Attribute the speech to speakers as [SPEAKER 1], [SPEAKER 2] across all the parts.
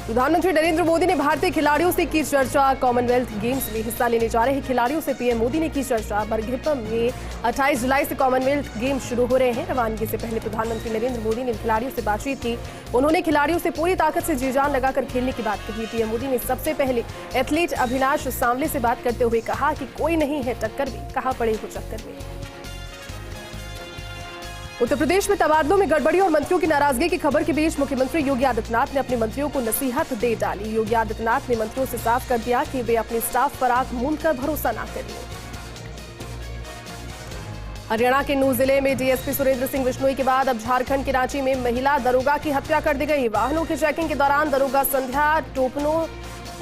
[SPEAKER 1] प्रधानमंत्री नरेंद्र मोदी ने भारतीय खिलाड़ियों से की चर्चा। कॉमनवेल्थ गेम्स में हिस्सा लेने जा रहे खिलाड़ियों से पीएम मोदी ने की चर्चा। बर्मिंघम में 28 जुलाई से कॉमनवेल्थ गेम्स शुरू हो रहे हैं। रवानगी से पहले प्रधानमंत्री नरेंद्र मोदी ने खिलाड़ियों से बातचीत की। उन्होंने खिलाड़ियों से पूरी ताकत से जी जान लगाकर खेलने की बात कही। पीएम मोदी ने सबसे पहले एथलीट अभिलाष सांवले से बात करते हुए कहा कि कोई नहीं है टक्कर में, कहां पड़े हो चक्कर में। उत्तर प्रदेश में तबादलों में गड़बड़ी और मंत्रियों की नाराजगी की खबर के बीच मुख्यमंत्री योगी आदित्यनाथ ने अपने मंत्रियों को नसीहत दे डाली। योगी आदित्यनाथ ने मंत्रियों से साफ कर दिया कि वे अपने स्टाफ पर आंख मूंदकर भरोसा न करें। हरियाणा के नूह जिले में डीएसपी सुरेंद्र सिंह बिश्नोई के बाद अब झारखंड के रांची में महिला दरोगा की हत्या कर दी गई। वाहनों की चेकिंग के दौरान दरोगा संध्या टोपनो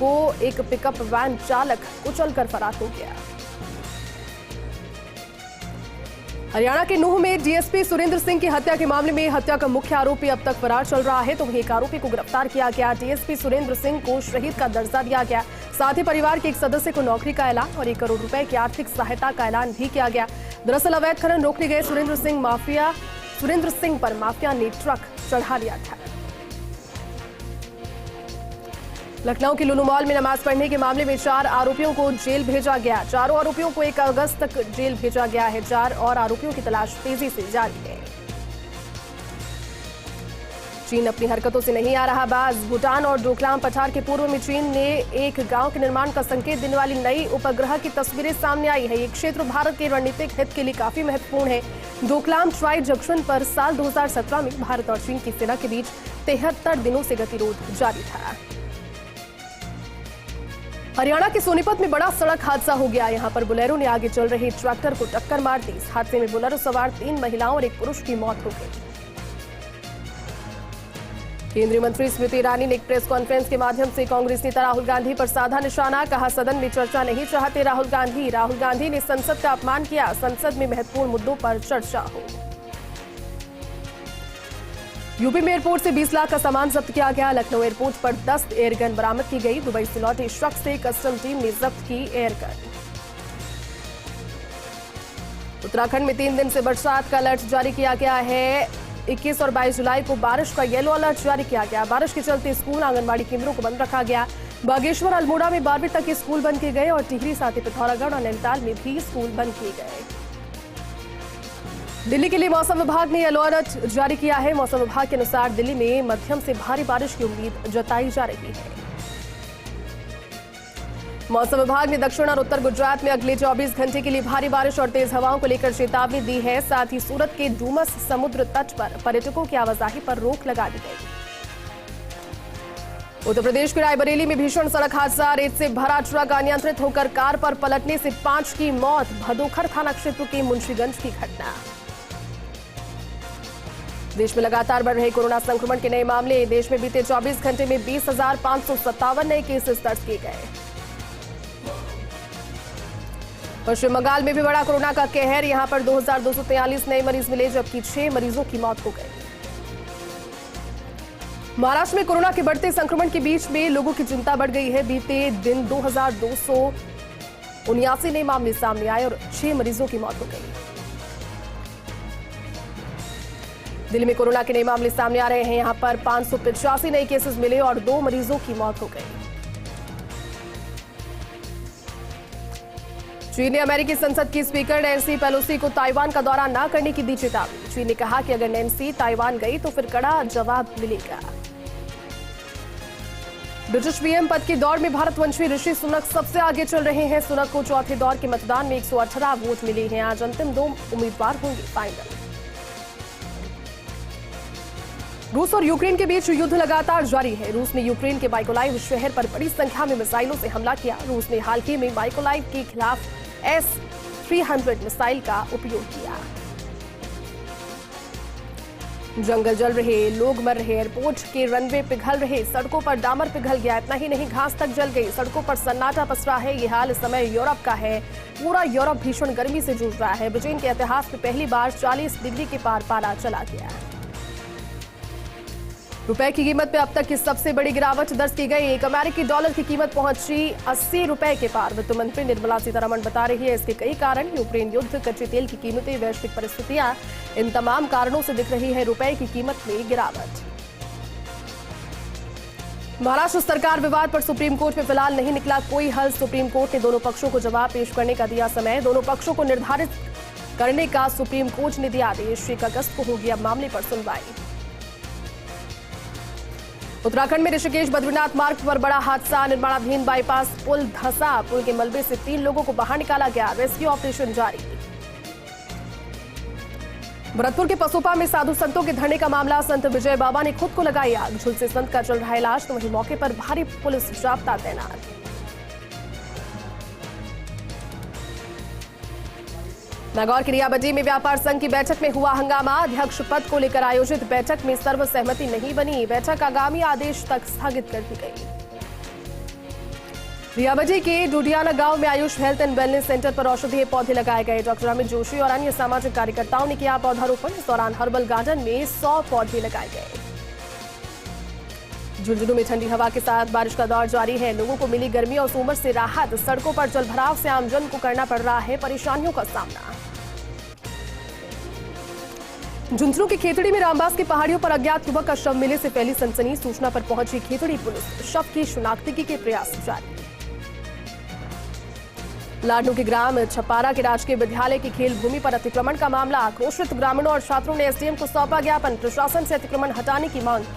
[SPEAKER 1] को एक पिकअप वैन चालक कुचलकर फरार हो गया। हरियाणा के नूह में डीएसपी सुरेंद्र सिंह की हत्या के मामले में हत्या का मुख्य आरोपी अब तक फरार चल रहा है, तो वहीं एक आरोपी को गिरफ्तार किया गया। डीएसपी सुरेंद्र सिंह को शहीद का दर्जा दिया गया। साथ ही परिवार के एक सदस्य को नौकरी का ऐलान और 1 करोड़ रुपए की आर्थिक सहायता का ऐलान भी किया गया। दरअसल अवैध खनन रोकने गए सुरेंद्र सिंह पर माफिया ने ट्रक चढ़ा लिया था। लखनऊ के लुलु मॉल में नमाज पढ़ने के मामले में 4 आरोपियों को जेल भेजा गया। चारों आरोपियों को 1 अगस्त तक जेल भेजा गया है। 4 और आरोपियों की तलाश तेजी से जारी है। चीन अपनी हरकतों से नहीं आ रहा बाज। भूटान और डोकलाम पठार के पूर्व में चीन ने एक गांव के निर्माण का संकेत देने वाली नई उपग्रह की तस्वीरें सामने आई है। ये क्षेत्र भारत के रणनीतिक हित के लिए काफी महत्वपूर्ण है। डोकलाम ट्राई जंक्शन पर साल 2017 में भारत और चीन की सेना के बीच 73 दिनों से गतिरोध जारी था। हरियाणा के सोनीपत में बड़ा सड़क हादसा हो गया। यहां पर बोलेरो ने आगे चल रहे ट्रैक्टर को टक्कर मार दी। इस हादसे में बोलेरो सवार 3 महिलाओं और 1 पुरुष की मौत हो गई। केंद्रीय मंत्री स्मृति ईरानी ने एक प्रेस कॉन्फ्रेंस के माध्यम से कांग्रेस नेता राहुल गांधी पर साधा निशाना। कहा, सदन में चर्चा नहीं चाहते राहुल गांधी ने संसद का अपमान किया। संसद में महत्वपूर्ण मुद्दों पर चर्चा हो। यूपी में एयरपोर्ट से 20 लाख का सामान जब्त किया गया। लखनऊ एयरपोर्ट पर 10 एयरगन बरामद की गई। दुबई से लौटे शख्स से कस्टम टीम ने जब्त की एयरगन। उत्तराखंड में 3 दिन से बरसात का अलर्ट जारी किया गया है। 21 और 22 जुलाई को बारिश का येलो अलर्ट जारी किया गया। बारिश के चलते स्कूल, आंगनबाड़ी केंद्रों को बंद रखा गया। बागेश्वर, अल्मोड़ा में 12वीं तक के स्कूल बंद किए गए और टिहरी, साथ ही पिथौरागढ़ और नैनीताल में भी स्कूल बंद किए गए। दिल्ली के लिए मौसम विभाग ने येलो अलर्ट जारी किया है। मौसम विभाग के अनुसार दिल्ली में मध्यम से भारी बारिश की उम्मीद जताई जा रही है। मौसम विभाग ने दक्षिण और उत्तर गुजरात में अगले 24 घंटे के लिए भारी बारिश और तेज हवाओं को लेकर चेतावनी दी है। साथ ही सूरत के डूमस समुद्र तट पर पर्यटकों की आवाजाही पर रोक लगा दी गई। उत्तर प्रदेश के रायबरेली में भीषण सड़क हादसा। रेत से भरा ट्रक अनियंत्रित होकर कार पर पलटने से 5 की मौत। भदोखर थाना क्षेत्र के मुंशीगंज की घटना। देश में लगातार बढ़ रहे कोरोना संक्रमण के नए मामले। देश में बीते 24 घंटे में 20,557 नए केसेस दर्ज किए गए। पश्चिम बंगाल में भी बड़ा कोरोना का कहर। यहां पर 2,243 नए मरीज मिले, जबकि 6 मरीजों की मौत हो गई। महाराष्ट्र में कोरोना के बढ़ते संक्रमण के बीच में लोगों की चिंता बढ़ गई है। बीते दिन 2,279 नए मामले सामने आए और 6 मरीजों की मौत हो गई। दिल्ली में कोरोना के नए मामले सामने आ रहे हैं। यहां पर 585 नए केसेस मिले और 2 मरीजों की मौत हो गई। चीन ने अमेरिकी संसद की स्पीकर नैन्सी पेलोसी को ताइवान का दौरा न करने की दी चेतावनी। चीन ने कहा कि अगर नैन्सी ताइवान गई तो फिर कड़ा जवाब मिलेगा। ब्रिटिश पीएम पद की दौड़ में भारतवंशी ऋषि सुनक सबसे आगे चल रहे हैं। सुनक को चौथे दौर के मतदान में 118 वोट मिले हैं। आज अंतिम 2 उम्मीदवार होंगे फाइनल। रूस और यूक्रेन के बीच युद्ध लगातार जारी है। रूस ने यूक्रेन के माइकोलाइव शहर पर बड़ी संख्या में मिसाइलों से हमला किया। रूस ने हाल ही में माइकोलाइव के खिलाफ S-300 मिसाइल का उपयोग किया। जंगल जल रहे, लोग मर रहे, एयरपोर्ट के रनवे पिघल रहे, सड़कों पर डामर पिघल गया। इतना ही नहीं, घास तक जल गई। सड़कों पर सन्नाटा पसरा है। ये हाल इस समय यूरोप का है। पूरा यूरोप भीषण गर्मी से जूझ रहा है। ब्रिटेन के इतिहास में पहली बार 40 डिग्री के पार पारा चला गया है। रुपए की कीमत में अब तक की सबसे बड़ी गिरावट दर्ज की गई। 1 अमेरिकी डॉलर की कीमत पहुंची 80 रुपए के पार। वित्त मंत्री निर्मला सीतारमण बता रही है, इसके कई कारण। यूक्रेन युद्ध, कच्चे तेल की कीमतें, वैश्विक परिस्थितियां, इन तमाम कारणों से दिख रही है रुपए की कीमत में गिरावट। महाराष्ट्र सरकार विवाद पर सुप्रीम कोर्ट में फिलहाल नहीं निकला कोई हल। सुप्रीम कोर्ट ने दोनों पक्षों को जवाब पेश करने का दिया समय। दोनों पक्षों को निर्धारित करने का सुप्रीम कोर्ट ने दिया आदेश। 1 अगस्त को होगी अब मामले पर सुनवाई। उत्तराखंड में ऋषिकेश बद्रीनाथ मार्ग पर बड़ा हादसा। निर्माणाधीन बाईपास पुल धंसा। पुल के मलबे से 3 लोगों को बाहर निकाला गया। रेस्क्यू ऑपरेशन जारी। भरतपुर के पसोपा में साधु संतों के धरने का मामला। संत विजय बाबा ने खुद को लगाई आग। झुलसे संत का चल रहा है इलाज, तो वहीं मौके पर भारी पुलिस जाब्ता तैनात। नागौर के रियाबंदी में व्यापार संघ की बैठक में हुआ हंगामा। अध्यक्ष पद को लेकर आयोजित बैठक में सर्वसहमति नहीं बनी। बैठक आगामी आदेश तक स्थगित कर दी गई। रियाबंदी के डुडियाना गांव में Ayush health and wellness centre पर औषधीय पौधे लगाए गए। डॉक्टर अमित जोशी और अन्य सामाजिक कार्यकर्ताओं ने किया पौधारोपण। इस दौरान हर्बल गार्डन में 100 पौधे लगाए गए। झुंझुनू में ठंडी हवा के साथ बारिश का दौर जारी है। लोगों को मिली गर्मी और उमस से राहत। सड़कों पर जलभराव से आमजन को करना पड़ रहा है परेशानियों का सामना। झुंझुनू की खेतड़ी में रामबास की पहाड़ियों पर अज्ञात युवक का शव मिलने से फैली सनसनी। सूचना पर पहुंची खेतड़ी पुलिस। शव की शिनाख्ती के प्रयास जारी। लाडनू के ग्राम छपारा के राजकीय विद्यालय की खेल भूमि पर अतिक्रमण का मामला। आक्रोशित ग्रामीणों और छात्रों ने एसडीएम को सौंपा ज्ञापन। प्रशासन से अतिक्रमण हटाने की मांग की।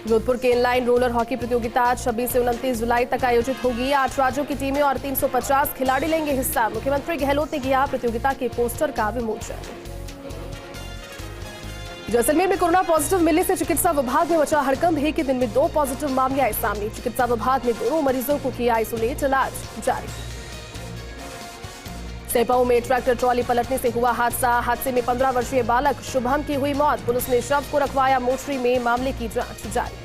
[SPEAKER 1] जोधपुर के इनलाइन रोलर हॉकी प्रतियोगिता 26 से 29 जुलाई तक आयोजित होगी। 8 राज्यों की टीमें और 350 खिलाड़ी लेंगे हिस्सा। मुख्यमंत्री गहलोत ने किया प्रतियोगिता के पोस्टर का विमोचन। जैसलमेर में कोरोना पॉजिटिव मिलने से चिकित्सा विभाग में मचा हड़कंप। एक ही दिन में 2 पॉजिटिव मामले आए सामने। चिकित्सा विभाग ने दोनों मरीजों को किया आइसोलेट। इलाज जारी। सेपाऊ में ट्रैक्टर ट्रॉली पलटने से हुआ हादसा। हादसे में 15 वर्षीय बालक शुभम की हुई मौत। पुलिस ने शव को रखवाया मोर्चरी में। मामले की जांच जारी।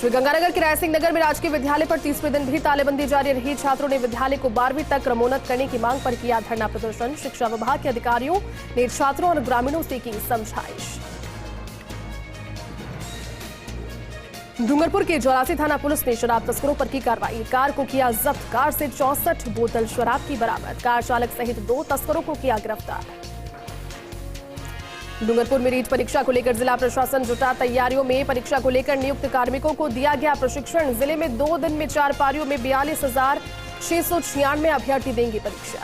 [SPEAKER 1] श्रीगंगानगर के रायसिंह नगर में राजकीय विद्यालय पर 30वें दिन भी तालेबंदी जारी रही। छात्रों ने विद्यालय को 12वीं तक क्रमोन्नत करने की मांग पर किया धरना प्रदर्शन। शिक्षा विभाग के अधिकारियों ने छात्रों और ग्रामीणों से की समझाइश। डूंगरपुर के जौरासी थाना पुलिस ने शराब तस्करों पर की कार्रवाई। कार को किया जब्त। कार से 64 बोतल शराब की बरामद। कार चालक सहित 2 तस्करों को किया गिरफ्तार। डूंगरपुर में रीट परीक्षा को लेकर जिला प्रशासन जुटा तैयारियों में। परीक्षा को लेकर नियुक्त कार्मिकों को दिया गया प्रशिक्षण। जिले में 2 दिन में 4 पारियों में 42,696 अभ्यर्थी देंगे परीक्षा।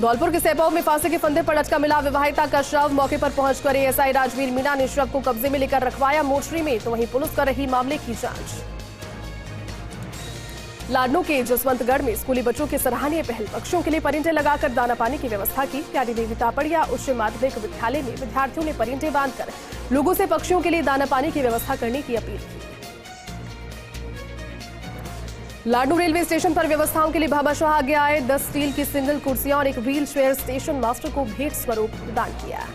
[SPEAKER 1] धौलपुर के सेपाऊ में फांसी के फंदे पर लटका मिला विवाहिता का शव। मौके पर पहुंचकर एएसआई राजवीर मीणा ने शव को कब्जे में लेकर रखवाया मोर्चरी में, तो वहीं पुलिस कर रही मामले की जांच। लाडनू के जसवंतगढ़ में स्कूली बच्चों की सराहनीय पहल। पक्षियों के लिए परिंदे लगाकर दाना पानी की व्यवस्था की। प्यारी देवी तापड़िया उच्च माध्यमिक विद्यालय में विद्यार्थियों ने परिंदे बांधकर लोगों से पक्षियों के लिए दाना पानी की व्यवस्था करने की अपील की। लाडनू रेलवे स्टेशन पर व्यवस्थाओं के लिए भामाशाह आ गया है। 10 स्टील की सिंगल कुर्सियां और एक व्हील चेयर स्टेशन मास्टर को भेंट स्वरूप प्रदान किया।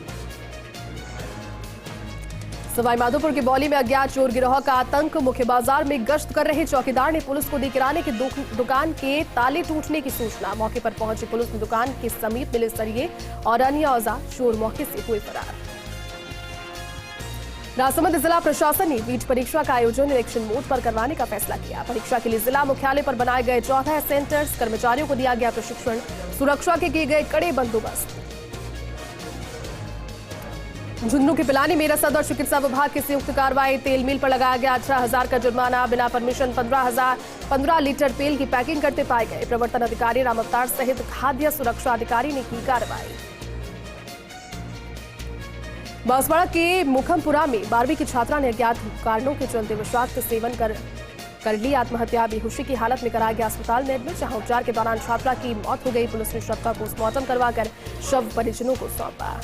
[SPEAKER 1] सवाई माधोपुर के बौली में अज्ञात चोर गिरोह का आतंक। मुख्य बाजार में गश्त कर रहे चौकीदार ने पुलिस को दी किराने की दुकान के ताले टूटने की सूचना। मौके पर पहुंची पुलिस ने दुकान के समीप मिले सरिये और अन्य औजार चोर मौके से हुए फरार। राजसमंद जिला प्रशासन ने नीट परीक्षा का आयोजन इलेक्शन मोड पर करवाने का फैसला किया। परीक्षा के लिए जिला मुख्यालय पर बनाए गए 14 सेंटर्स। कर्मचारियों को दिया गया प्रशिक्षण। सुरक्षा के किए गए कड़े बंदोबस्त। झुंझुनू के पिलानी में रसद और चिकित्सा विभाग की संयुक्त कार्रवाई। तेल मिल पर लगाया गया 18,000 का जुर्माना। बिना परमिशन 15 लीटर तेल की पैकिंग करते पाए गए। प्रवर्तन अधिकारी राम अवतार सहित खाद्य सुरक्षा अधिकारी ने की कार्रवाई। बांसवाड़ा के मुखमपुरा में 12वीं की छात्रा ने अज्ञात कारणों के चलते विषाक्त सेवन कर ली आत्महत्या। बेहोशी की हालत में कराया गया अस्पताल में एडमिट, जहां उपचार के दौरान छात्रा की मौत हो गई। पुलिस ने शव का पोस्टमार्टम करवाकर शव परिजनों को सौंपा।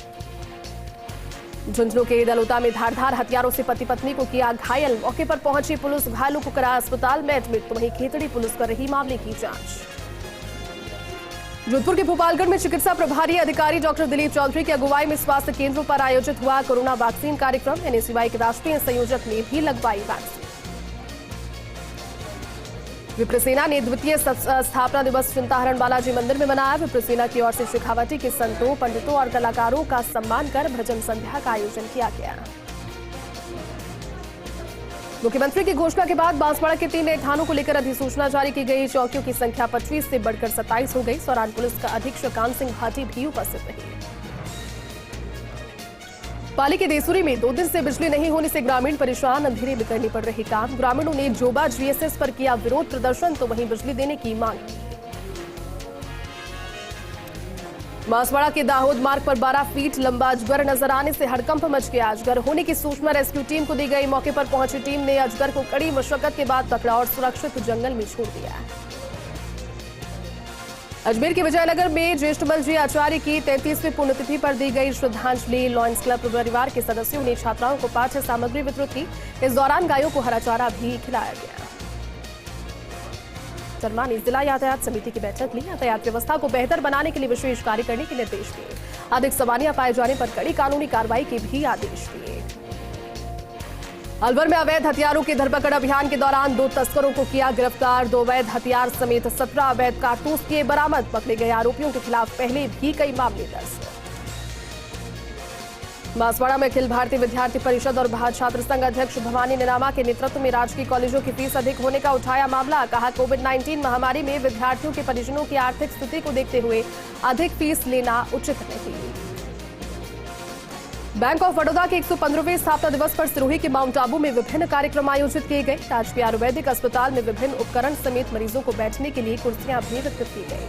[SPEAKER 1] झुंझुनू के दलोता में धारदार हथियारों से पति पत्नी को किया घायल। मौके पर पहुंची पुलिस घायलों को कराया अस्पताल में एडमिट, तो वहीं खेतड़ी पुलिस कर रही मामले की जांच। जोधपुर के भोपालगढ़ में चिकित्सा प्रभारी अधिकारी डॉक्टर दिलीप चौधरी की अगुवाई में स्वास्थ्य केंद्रों पर आयोजित हुआ कोरोना वैक्सीन कार्यक्रम। एनएसयूआई के राष्ट्रीय संयोजक ने भी लगवाई वैक्सीन। विप्रसेना ने द्वितीय स्थापना दिवस चिंताहरण बालाजी मंदिर में मनाया। विप्रसेना की ओर से शेखावटी के संतों, पंडितों और कलाकारों का सम्मान कर भजन संध्या का आयोजन किया गया। मुख्यमंत्री की घोषणा के बाद बांसवाड़ा के 3 नए थानों को लेकर अधिसूचना जारी की गई। चौकियों की संख्या 25 से बढ़कर 27 हो गई। इस दौरान पुलिस का अधीक्षक कान सिंह भाटी भी उपस्थित रहे। पाली के देसुरी में 2 दिन से बिजली नहीं होने से ग्रामीण परेशान, अंधेरे में करने पड़ रहे काम। ग्रामीणों ने जोबा जीएसएस पर किया विरोध प्रदर्शन, तो वहीं बिजली देने की मांग की। बांसवाड़ा के दाहोद मार्ग पर 12 फीट लंबा अजगर नजर आने से हड़कंप मच गया। अजगर होने की सूचना रेस्क्यू टीम को दी गई। मौके पर पहुंची टीम ने अजगर को कड़ी मशक्कत के बाद पकड़ा और सुरक्षित जंगल में छोड़ दिया। अजमेर के विजयनगर में ज्येष्ठमल जी आचार्य की 33वीं पुण्यतिथि पर दी गई श्रद्धांजलि। लॉयंस क्लब परिवार के सदस्यों ने छात्राओं को पाठ्य सामग्री वितरित की। इस दौरान गायों को हरा चारा भी खिलाया गया। शर्मा ने जिला यातायात समिति की बैठक ली। यातायात व्यवस्था को बेहतर बनाने के लिए विशेष कार्य करने के निर्देश दिए। अधिक सवारियां पाए जाने पर कड़ी कानूनी कार्रवाई के भी आदेश दिए। अलवर में अवैध हथियारों की धरपकड़ अभियान के दौरान 2 तस्करों को किया गिरफ्तार। 2 अवैध हथियार समेत 17 अवैध कारतूस किए बरामद। पकड़े गए आरोपियों के खिलाफ पहले भी कई मामले दर्ज। बांसवाड़ा में अखिल भारतीय विद्यार्थी परिषद और भाजपा छात्र संघ अध्यक्ष भवानी निरामा के नेतृत्व में राजकीय कॉलेजों की फीस अधिक होने का उठाया मामला। कहा, कोविड-19 महामारी में विद्यार्थियों के परिजनों की आर्थिक स्थिति को देखते हुए अधिक फीस लेना उचित नहीं। बैंक ऑफ बड़ौदा के 115वें स्थापना दिवस पर सिरोही के माउंट आबू में विभिन्न कार्यक्रम आयोजित किए गए। राजकीय आयुर्वेदिक अस्पताल में विभिन्न उपकरण समेत मरीजों को बैठने के लिए कुर्सियां भी वितरित की गई।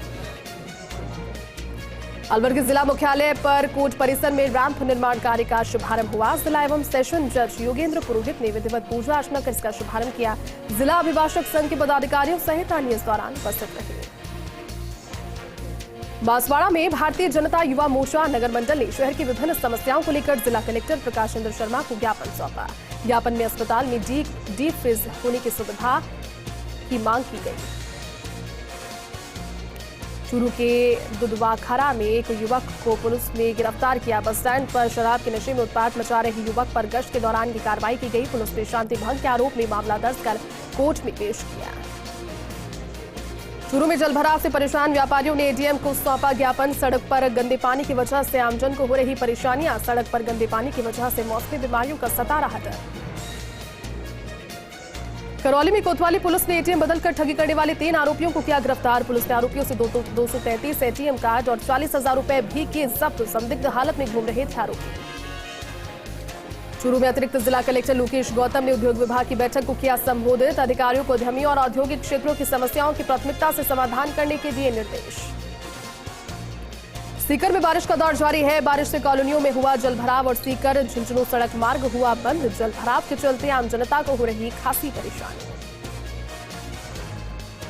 [SPEAKER 1] अलवर के जिला मुख्यालय पर कोर्ट परिसर में रैंप निर्माण कार्य का शुभारंभ हुआ। जिला एवं सेशन जज योगेंद्र पुरोहित ने विधिवत पूजा अर्चना कर इसका शुभारंभ किया। जिला अभिभाषक संघ के पदाधिकारियों सहित अन्य इस दौरान उपस्थित रहे। बांसवाड़ा में भारतीय जनता युवा मोर्चा नगर मंडल ने शहर की विभिन्न समस्याओं को लेकर जिला कलेक्टर प्रकाश चंद्र शर्मा को ज्ञापन सौंपा। ज्ञापन में अस्पताल में डीप फ्रीज होने की सुविधा की मांग की गई। चूरू के दुधवाखारा में एक युवक को पुलिस ने गिरफ्तार किया। बस स्टैंड पर शराब के नशे में उत्पात मचा रहे युवक पर गश्त के दौरान की कार्रवाई की गई। पुलिस ने शांति भंग के आरोप में मामला दर्ज कर कोर्ट में पेश किया। चूरू में जलभराव से परेशान व्यापारियों ने एडीएम को सौंपा ज्ञापन। सड़क पर गंदे पानी की वजह से आमजन को हो रही परेशानियां। सड़क पर गंदे पानी की वजह से मौसमी बीमारियों का सता रहा डर। करौली में कोतवाली पुलिस ने एटीएम बदलकर ठगी करने वाले 3 आरोपियों को किया गिरफ्तार। पुलिस ने आरोपियों से 233 एटीएम कार्ड और 40,000 रुपए भी किए जब्त। संदिग्ध हालत में घूम रहे थे आरोपी। चूरू में अतिरिक्त जिला कलेक्टर लोकेश गौतम ने उद्योग विभाग की बैठक को किया संबोधित। अधिकारियों को उद्यमियों और औद्योगिक क्षेत्रों की समस्याओं की प्राथमिकता से समाधान करने के दिए निर्देश। सीकर में बारिश का दौर जारी है। बारिश से कॉलोनियों में हुआ जलभराव और सीकर झुंझुनू सड़क मार्ग हुआ बंद। जलभराव के चलते आम जनता को हो रही खासी परेशानी।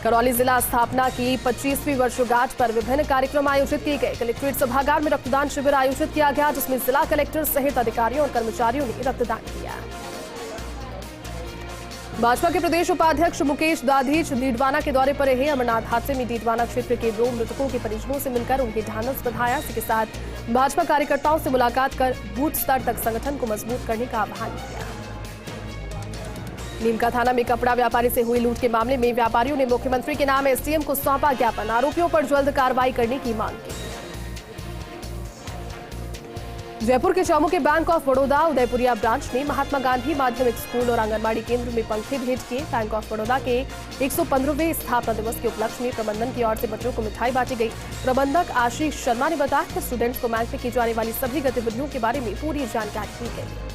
[SPEAKER 1] करौली जिला स्थापना की 25वीं वर्षगांठ पर विभिन्न कार्यक्रम आयोजित किए गए। कलेक्ट्रेट सभागार में रक्तदान शिविर आयोजित किया गया, जिसमें जिला कलेक्टर सहित अधिकारियों और कर्मचारियों ने रक्तदान किया। भाजपा के प्रदेश उपाध्यक्ष मुकेश दाधीच डीडवाना के दौरे पर रहे। अमरनाथ हादसे में डीडवाना क्षेत्र के 2 मृतकों के परिजनों से मिलकर उनकी ढांढस बंधाया। इसी के साथ भाजपा कार्यकर्ताओं से मुलाकात कर बूथ स्तर तक संगठन को मजबूत करने का आह्वान किया। नीमका थाना में कपड़ा व्यापारी से हुई लूट के मामले में व्यापारियों ने मुख्यमंत्री के नाम एसडीएम को सौंपा ज्ञापन। आरोपियों पर जल्द कार्रवाई करने की मांग की। जयपुर के चौमू के bank of Baroda Udaipuria branch में महात्मा गांधी माध्यमिक स्कूल और आंगनबाड़ी केंद्र में पंखे भेंट किए। बैंक ऑफ बड़ौदा के 115वें स्थापना दिवस के उपलक्ष्य में प्रबंधन की ओर से बच्चों को मिठाई बांटी गई। प्रबंधक आशीष शर्मा ने बताया कि स्टूडेंट्स को बैंक में की जाने वाली सभी गतिविधियों के बारे में पूरी जानकारी दी गई।